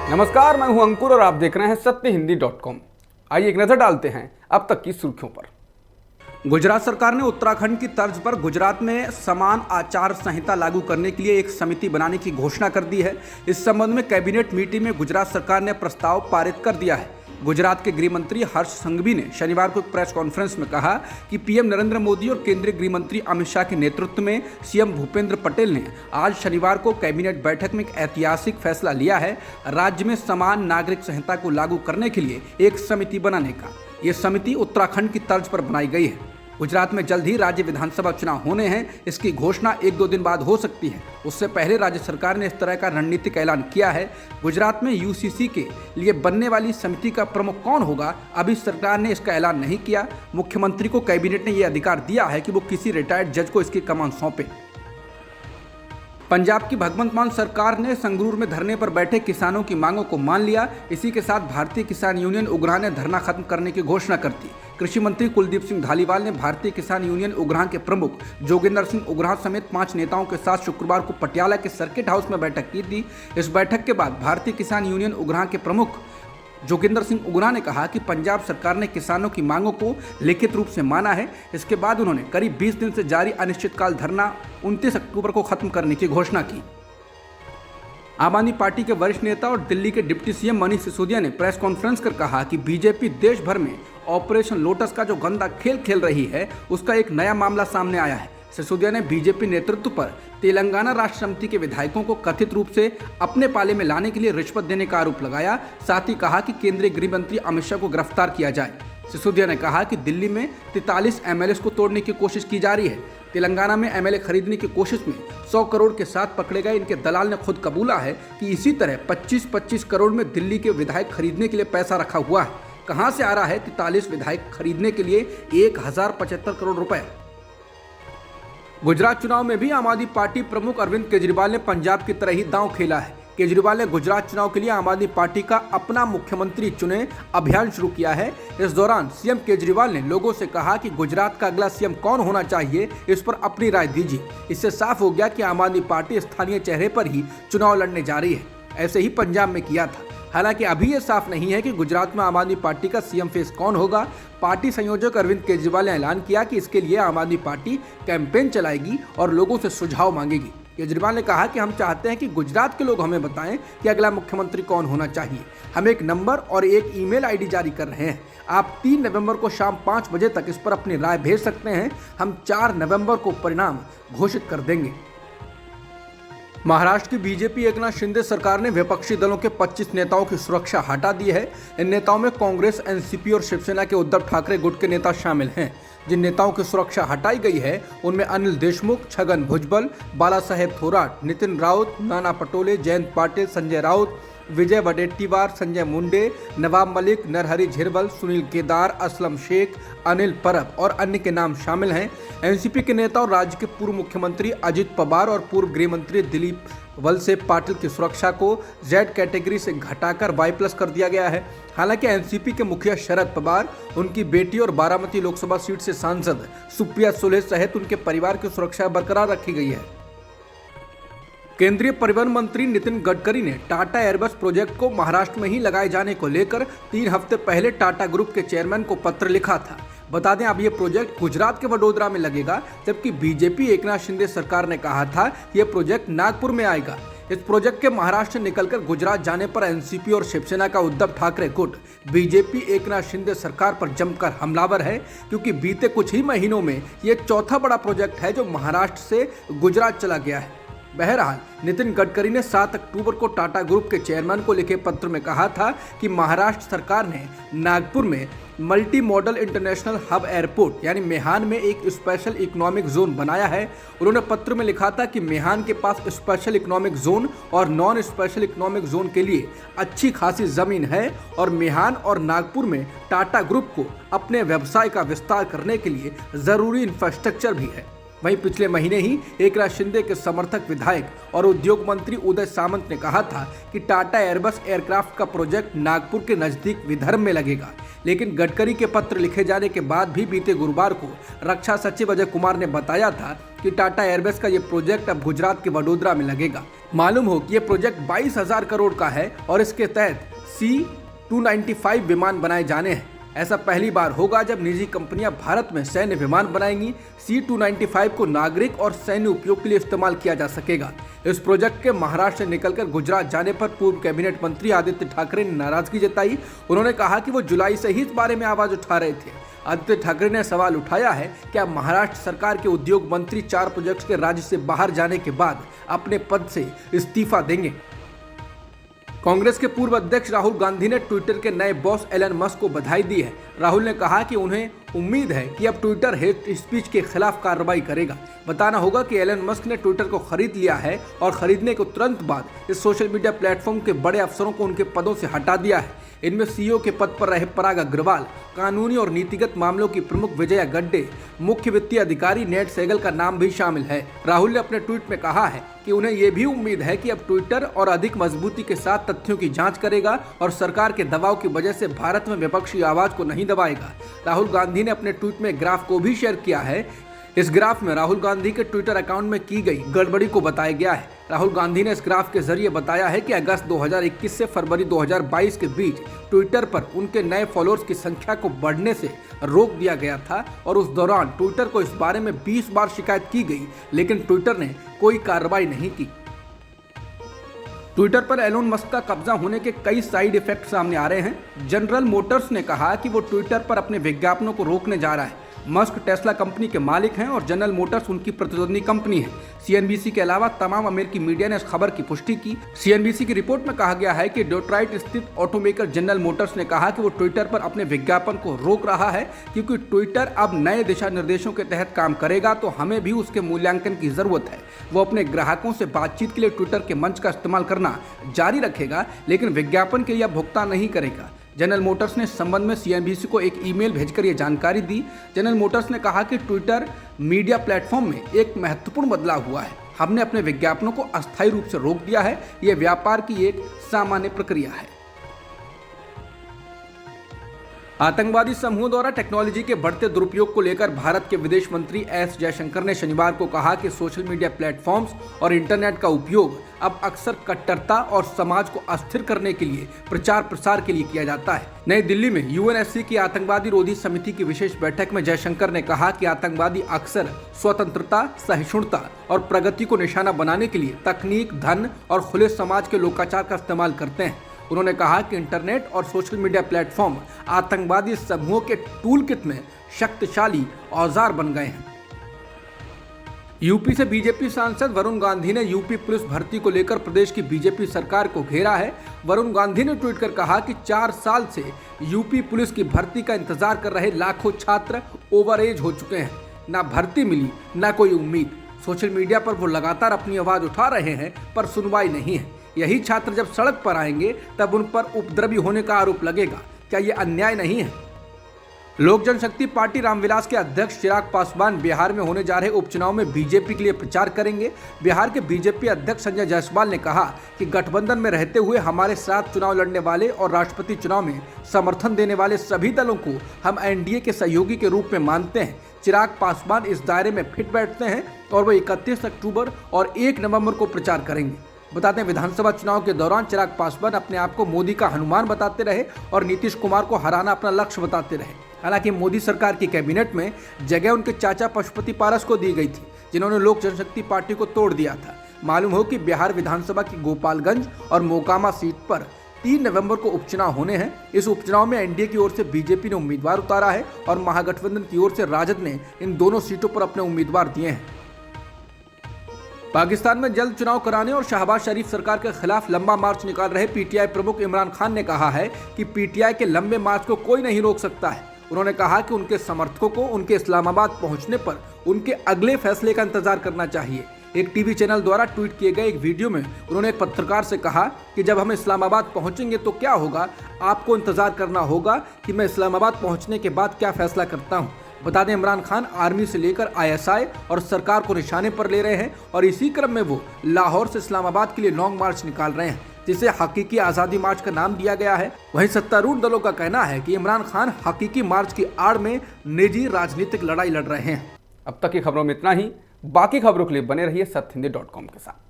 नमस्कार, मैं हूं अंकुर और आप देख रहे हैं सत्यहिंदी.com। आइए एक नजर डालते हैं अब तक की सुर्खियों पर। गुजरात सरकार ने उत्तराखंड की तर्ज पर गुजरात में समान आचार संहिता लागू करने के लिए एक समिति बनाने की घोषणा कर दी है। इस संबंध में कैबिनेट मीटिंग में गुजरात सरकार ने प्रस्ताव पारित कर दिया है। गुजरात के गृह मंत्री हर्ष संघवी ने शनिवार को एक प्रेस कॉन्फ्रेंस में कहा कि पीएम नरेंद्र मोदी और केंद्रीय गृह मंत्री अमित शाह के नेतृत्व में सीएम भूपेंद्र पटेल ने आज शनिवार को कैबिनेट बैठक में एक ऐतिहासिक फैसला लिया है, राज्य में समान नागरिक संहिता को लागू करने के लिए एक समिति बनाने का। ये समिति उत्तराखंड की तर्ज पर बनाई गई है। गुजरात में जल्द ही राज्य विधानसभा चुनाव होने हैं, इसकी घोषणा 1-2 दिन बाद हो सकती है। उससे पहले राज्य सरकार ने इस तरह का रणनीतिक ऐलान किया है। गुजरात में यूसीसी के लिए बनने वाली समिति का प्रमुख कौन होगा, अभी सरकार ने इसका ऐलान नहीं किया। मुख्यमंत्री को कैबिनेट ने यह अधिकार दिया है कि वो किसी रिटायर्ड जज को इसकी कमान सौंपे। पंजाब की भगवंत मान सरकार ने संगरूर में धरने पर बैठे किसानों की मांगों को मान लिया। इसी के साथ भारतीय किसान यूनियन उग्राह ने धरना खत्म करने की घोषणा कर दी। कृषि मंत्री कुलदीप सिंह धालीवाल ने भारतीय किसान यूनियन उग्राह के प्रमुख जोगिंदर सिंह उग्राह समेत 5 नेताओं के साथ शुक्रवार को पटियाला के सर्किट हाउस में बैठक की थी। इस बैठक के बाद भारतीय किसान यूनियन उग्राह के प्रमुख जोगिंदर सिंह उग्राह ने कहा कि पंजाब सरकार ने किसानों की मांगों को लिखित रूप से माना है। इसके बाद उन्होंने करीब 20 दिन से जारी अनिश्चितकाल धरना 29 अक्टूबर को खत्म करने की घोषणा की। आम आदमी पार्टी के वरिष्ठ नेता और दिल्ली के डिप्टी सीएम मनीष सिसोदिया ने प्रेस कॉन्फ्रेंस कर कहा कि बीजेपी देश भर में ऑपरेशन लोटस का जो गंदा खेल खेल रही है, उसका एक नया मामला सामने आया है। सिसोदिया ने बीजेपी नेतृत्व पर तेलंगाना राष्ट्र समिति के विधायकों को कथित रूप से अपने पाले में लाने के लिए रिश्वत देने का आरोप लगाया। साथ ही कहा कि केंद्रीय गृह मंत्री अमित शाह को गिरफ्तार किया जाए। सिसोदिया ने कहा कि दिल्ली में 43 एमएलए को तोड़ने की कोशिश की जा रही है। तेलंगाना में एमएलए खरीदने की कोशिश में 100 करोड़ के साथ पकड़े गए इनके दलाल ने खुद कबूला है कि इसी तरह 25-25 करोड़ में दिल्ली के विधायक खरीदने के लिए पैसा रखा हुआ है। कहां से आ रहा है 43 विधायक खरीदने के लिए 1075 करोड़ रुपए। गुजरात चुनाव में भी आम आदमी पार्टी प्रमुख अरविंद केजरीवाल ने पंजाब की तरह ही दांव खेला है। केजरीवाल ने गुजरात चुनाव के लिए आम आदमी पार्टी का अपना मुख्यमंत्री चुने अभियान शुरू किया है। इस दौरान सीएम केजरीवाल ने लोगों से कहा कि गुजरात का अगला सीएम कौन होना चाहिए, इस पर अपनी राय दीजिए। इससे साफ हो गया कि आम आदमी पार्टी स्थानीय चेहरे पर ही चुनाव लड़ने जा रही है। ऐसे ही पंजाब में किया था। हालांकि अभी ये साफ नहीं है कि गुजरात में आम आदमी पार्टी का सीएम फेस कौन होगा। पार्टी संयोजक अरविंद केजरीवाल ने ऐलान किया कि इसके लिए आम आदमी पार्टी कैंपेन चलाएगी और लोगों से सुझाव मांगेगी। केजरीवाल ने कहा कि हम चाहते हैं कि गुजरात के लोग हमें बताएं कि अगला मुख्यमंत्री कौन होना चाहिए। हम एक नंबर और एक ईमेल आईडी जारी कर रहे हैं। आप 3 नवंबर को शाम 5 बजे तक इस पर अपनी राय भेज सकते हैं। हम 4 नवंबर को परिणाम घोषित कर देंगे। महाराष्ट्र की बीजेपी एकनाथ शिंदे सरकार ने विपक्षी दलों के 25 नेताओं की सुरक्षा हटा दी है। इन नेताओं में कांग्रेस, एनसीपी और शिवसेना के उद्धव ठाकरे गुट के नेता शामिल हैं। जिन नेताओं की सुरक्षा हटाई गई है उनमें अनिल देशमुख, छगन भुजबल, बाला साहेब थोराट, नितिन राउत, नाना पटोले, जयंत पाटिल, संजय राउत, विजय वडेट्टीवार, संजय मुंडे, नवाब मलिक, नरहरी झिरवल, सुनील केदार, असलम शेख, अनिल परब और अन्य के नाम शामिल हैं। एनसीपी के नेता और राज्य के पूर्व मुख्यमंत्री अजित पवार और पूर्व गृह मंत्री दिलीप वलसे पाटिल की सुरक्षा को जेड कैटेगरी से घटाकर Y+ कर दिया गया है। हालांकि एनसीपी के मुखिया शरद पवार, उनकी बेटी और बारामती लोकसभा सीट से सांसद सुप्रिया सुले सहित उनके परिवार की सुरक्षा बरकरार रखी गई है। केंद्रीय परिवहन मंत्री नितिन गडकरी ने टाटा एयरबस प्रोजेक्ट को महाराष्ट्र में ही लगाए जाने को लेकर 3 हफ्ते पहले टाटा ग्रुप के चेयरमैन को पत्र लिखा था। बता दें, अब ये प्रोजेक्ट गुजरात के वडोदरा में लगेगा, जबकि बीजेपी एकनाथ शिंदे सरकार ने कहा था कि यह प्रोजेक्ट नागपुर में आएगा। इस प्रोजेक्ट के महाराष्ट्र निकलकर गुजरात जाने पर एनसीपी और शिवसेना का उद्धव ठाकरे गुट बीजेपी एकनाथ शिंदे सरकार पर जमकर हमलावर है, क्योंकि बीते कुछ ही महीनों में ये चौथा बड़ा प्रोजेक्ट है जो महाराष्ट्र से गुजरात चला गया है। बहरहाल नितिन गडकरी ने 7 अक्टूबर को टाटा ग्रुप के चेयरमैन को लिखे पत्र में कहा था कि महाराष्ट्र सरकार ने नागपुर में multi modal international hub airport यानी मेहान में एक स्पेशल इकोनॉमिक जोन बनाया है। उन्होंने पत्र में लिखा था कि मेहान के पास स्पेशल इकोनॉमिक जोन और नॉन स्पेशल इकोनॉमिक जोन के लिए अच्छी खासी जमीन है और मेहान और नागपुर में टाटा ग्रुप को अपने व्यवसाय का विस्तार करने के लिए जरूरी इंफ्रास्ट्रक्चर भी है। वहीं पिछले महीने ही एकनाथ शिंदे के समर्थक विधायक और उद्योग मंत्री उदय सामंत ने कहा था कि टाटा एयरबस एयरक्राफ्ट का प्रोजेक्ट नागपुर के नजदीक विदर्भ में लगेगा। लेकिन गडकरी के पत्र लिखे जाने के बाद भी बीते गुरुवार को रक्षा सचिव अजय कुमार ने बताया था कि टाटा एयरवेज का ये प्रोजेक्ट अब गुजरात के वडोदरा में लगेगा। मालूम हो कि ये प्रोजेक्ट 22,000 करोड़ का है और इसके तहत C-295 विमान बनाए जाने हैं। ऐसा पहली बार होगा जब निजी कंपनियां भारत में सैन्य विमान बनाएंगी। C-295 को नागरिक और सैन्य उपयोग के लिए इस्तेमाल किया जा सकेगा। इस प्रोजेक्ट के महाराष्ट्र से निकलकर गुजरात जाने पर पूर्व कैबिनेट मंत्री आदित्य ठाकरे ने नाराजगी जताई। उन्होंने कहा कि वो जुलाई से ही इस बारे में आवाज उठा रहे थे। आदित्य ठाकरे ने सवाल उठाया है कि अब महाराष्ट्र सरकार के उद्योग मंत्री 4 प्रोजेक्ट्स के राज्य से बाहर जाने के बाद अपने पद से इस्तीफा देंगे। कांग्रेस के पूर्व अध्यक्ष राहुल गांधी ने ट्विटर के नए बॉस एलन मस्क को बधाई दी है। राहुल ने कहा कि उन्हें उम्मीद है कि अब ट्विटर हेट स्पीच के खिलाफ कार्रवाई करेगा। बताना होगा कि एलन मस्क ने ट्विटर को खरीद लिया है और खरीदने के तुरंत बाद इस सोशल मीडिया प्लेटफॉर्म के बड़े अफसरों को उनके पदों से हटा दिया है। इनमें सीईओ के पद पर रहे पराग अग्रवाल, कानूनी और नीतिगत मामलों की प्रमुख विजया गड्डे, मुख्य वित्तीय अधिकारी नेट सेगल का नाम भी शामिल है। राहुल ने अपने ट्वीट में कहा है कि उन्हें ये भी उम्मीद है कि अब ट्विटर और अधिक मजबूती के साथ तथ्यों की जांच करेगा और सरकार के दबाव की वजह से भारत में विपक्षी आवाज को नहीं दबाएगा। राहुल गांधी ने अपने ट्वीट में ग्राफ को भी शेयर किया है। इस ग्राफ में राहुल गांधी के ट्विटर अकाउंट में की गई गड़बड़ी को बताया गया है। राहुल गांधी ने इस ग्राफ के जरिए बताया है कि अगस्त 2021 से फरवरी 2022 के बीच ट्विटर पर उनके नए फॉलोअर्स की संख्या को बढ़ने से रोक दिया गया था और उस दौरान ट्विटर को इस बारे में 20 बार शिकायत की गई, लेकिन ट्विटर ने कोई कार्रवाई नहीं की। ट्विटर पर एलोन मस्क का कब्जा होने के कई साइड इफेक्ट सामने आ रहे हैं। जनरल मोटर्स ने कहा कि वो ट्विटर पर अपने विज्ञापनों को रोकने जा रहा है। मस्क टेस्ला कंपनी के मालिक हैं और जनरल मोटर्स उनकी प्रतिद्वंदी कंपनी है। सीएनबीसी के अलावा तमाम अमेरिकी मीडिया ने इस खबर की पुष्टि की। सीएनबीसी की रिपोर्ट में कहा गया है कि डेट्रॉइट स्थित ऑटोमेकर जनरल मोटर्स ने कहा कि वो ट्विटर पर अपने विज्ञापन को रोक रहा है क्योंकि ट्विटर अब नए दिशा निर्देशों के तहत काम करेगा, तो हमें भी उसके मूल्यांकन की जरूरत है। वो अपने ग्राहकों से बातचीत के लिए ट्विटर के मंच का इस्तेमाल करना जारी रखेगा, लेकिन विज्ञापन के लिए भुगतान नहीं करेगा। जनरल मोटर्स ने इस संबंध में सीएनबीसी को एक ईमेल भेजकर यह जानकारी दी। जनरल मोटर्स ने कहा कि ट्विटर मीडिया प्लेटफॉर्म में एक महत्वपूर्ण बदलाव हुआ है। हमने अपने विज्ञापनों को अस्थायी रूप से रोक दिया है। यह व्यापार की एक सामान्य प्रक्रिया है। आतंकवादी समूहों द्वारा टेक्नोलॉजी के बढ़ते दुरुपयोग को लेकर भारत के विदेश मंत्री एस जयशंकर ने शनिवार को कहा कि सोशल मीडिया प्लेटफॉर्म्स और इंटरनेट का उपयोग अब अक्सर कट्टरता और समाज को अस्थिर करने के लिए प्रचार प्रसार के लिए किया जाता है। नई दिल्ली में यूएनएससी की आतंकवादी रोधी समिति की विशेष बैठक में जयशंकर ने कहा कि आतंकवादी अक्सर स्वतंत्रता, सहिष्णुता और प्रगति को निशाना बनाने के लिए तकनीक, धन और खुले समाज के लोकाचार का इस्तेमाल करते हैं। उन्होंने कहा कि इंटरनेट और सोशल मीडिया प्लेटफॉर्म आतंकवादी समूहों के टूलकिट में शक्तिशाली औजार बन गए हैं। यूपी से बीजेपी सांसद वरुण गांधी ने यूपी पुलिस भर्ती को लेकर प्रदेश की बीजेपी सरकार को घेरा है। वरुण गांधी ने ट्वीट कर कहा कि 4 साल से यूपी पुलिस की भर्ती का इंतजार कर रहे लाखों छात्र ओवर एज हो चुके हैं। ना भर्ती मिली, ना कोई उम्मीद। सोशल मीडिया पर वो लगातार अपनी आवाज उठा रहे हैं, पर सुनवाई नहीं है। यही छात्र जब सड़क पर आएंगे तब उन पर उपद्रवी होने का आरोप लगेगा। क्या ये अन्याय नहीं है? लोक जनशक्ति पार्टी रामविलास के अध्यक्ष चिराग पासवान बिहार में होने जा रहे उपचुनाव में बीजेपी के लिए प्रचार करेंगे। बिहार के बीजेपी अध्यक्ष संजय जायसवाल ने कहा कि गठबंधन में रहते हुए हमारे साथ चुनाव लड़ने वाले और राष्ट्रपति चुनाव में समर्थन देने वाले सभी दलों को हम एनडीए के सहयोगी के रूप में मानते हैं। चिराग पासवान इस दायरे में फिट बैठते हैं और वो 31 अक्टूबर और 1 नवंबर को प्रचार करेंगे। बताते हैं, विधानसभा चुनाव के दौरान चिराग पासवान अपने आप को मोदी का हनुमान बताते रहे और नीतीश कुमार को हराना अपना लक्ष्य बताते रहे। हालांकि मोदी सरकार की कैबिनेट में जगह उनके चाचा पशुपति पारस को दी गई थी, जिन्होंने लोक जनशक्ति पार्टी को तोड़ दिया था। मालूम हो कि बिहार विधानसभा की गोपालगंज और मोकामा सीट पर 3 नवंबर को उपचुनाव होने हैं। इस उपचुनाव में एनडीए की ओर से बीजेपी ने उम्मीदवार उतारा है और महागठबंधन की ओर से राजद ने इन दोनों सीटों पर अपने उम्मीदवार दिए हैं। पाकिस्तान में जल्द चुनाव कराने और शहबाज शरीफ सरकार के खिलाफ लंबा मार्च निकाल रहे पीटीआई प्रमुख इमरान खान ने कहा है कि पीटीआई के लंबे मार्च को कोई नहीं रोक सकता है। उन्होंने कहा कि उनके समर्थकों को उनके इस्लामाबाद पहुंचने पर उनके अगले फैसले का इंतजार करना चाहिए। एक टीवी चैनल द्वारा ट्वीट किए गए एक वीडियो में उन्होंने एक पत्रकार से कहा कि जब हम इस्लामाबाद पहुंचेंगे तो क्या होगा, आपको इंतजार करना होगा कि मैं इस्लामाबाद पहुंचने के बाद क्या फैसला करता हूं। बता दें, इमरान खान आर्मी से लेकर आईएसआई और सरकार को निशाने पर ले रहे हैं और इसी क्रम में वो लाहौर से इस्लामाबाद के लिए लॉन्ग मार्च निकाल रहे हैं। जिसे हकीकी आज़ादी मार्च का नाम दिया गया है। वहीं सत्तारूढ़ दलों का कहना है कि इमरान खान हकीकी मार्च की आड़ में निजी राजनीतिक लड़ाई लड़ रहे हैं। अब तक की खबरों में इतना ही। बाकी खबरों के लिए बने रहिए सत्यहिंदी.com के साथ।